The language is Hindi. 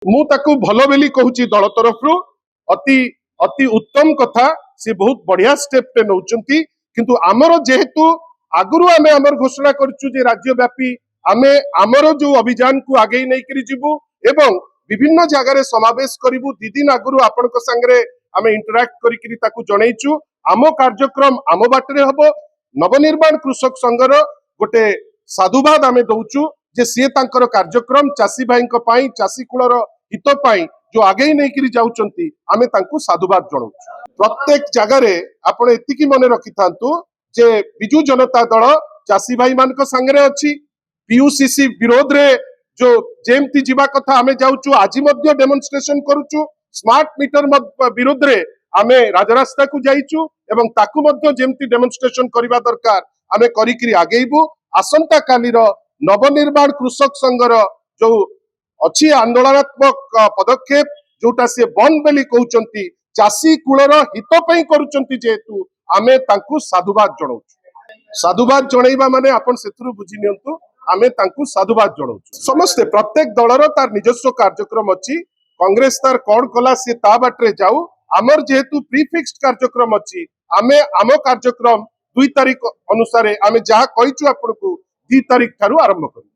मु ताकू भलो बेली कहूची दल तरफ अति अति उत्तम कथा से बहुत बढ़िया स्टेप टे नौचंती किंतु आमर जेहेतु आगुरु आमे आमर घोषणा करछु जे राज्यव्यापी आमे आमर जो अभियान को आगे नहीं करी जिबु एवं विभिन्न जगह रे समावेश करिवु दि दिन आगुरु आपनक संगरे आमे इंटरैक्ट करी करी ताकू जणैछु आम कार्यक्रम आम बाटरे हबो नवनिर्माण कृषक संघर गोटे साधुवाद आमे दउछु जे सी तांकर कार्यक्रम चासी भाई पाई चासी कुलर हित पाई जो आगे नहीं करी जाउचंती आमे तांकू साधुवाद जणाउछु प्रत्येक जगह रे आपण एतिकी मने रखि थांतु जे बिजू जनता दल चासी भाई मानक संगरे अछि पीयूसीसी विरोध रे जो जेमती जीवा कथा आमे जाउछु आजि मध्य डेमोन्स्ट्रेशन करूछु स्मार्ट मीटर विरोध रे आमे राजरास्ता को जाइछु एवं ताकू मध्य जेमती डेमोन्स्ट्रेशन करिबा दरकार आमे करी करी आगेइबु आसंता कालीर नवनिर्माण कृषक संघर जो अच्छी आंदोलनात्मक पदक्षेप जोटा से बंद बेली कहउचंती चासी कुलर हित पई करूचंती जेतु आमे तांकू साधुवाद जणाइबा माने आपण सेतुरु बुझि नियंतु आमे तांकू साधुवाद जणाउछु समस्त प्रत्येक दलर तार निजस्व कार्यक्रम अछि कांग्रेस तार कोन कला से ता बाटरे जाऊ आमर जेहेतु प्रीफिक्स्ड कार्यक्रम अछि आमे आम कार्यक्रम 2 तारिख अनुसार आमे जहा कहिछु आपनकू 2 तारिख थारु आरंभ करू।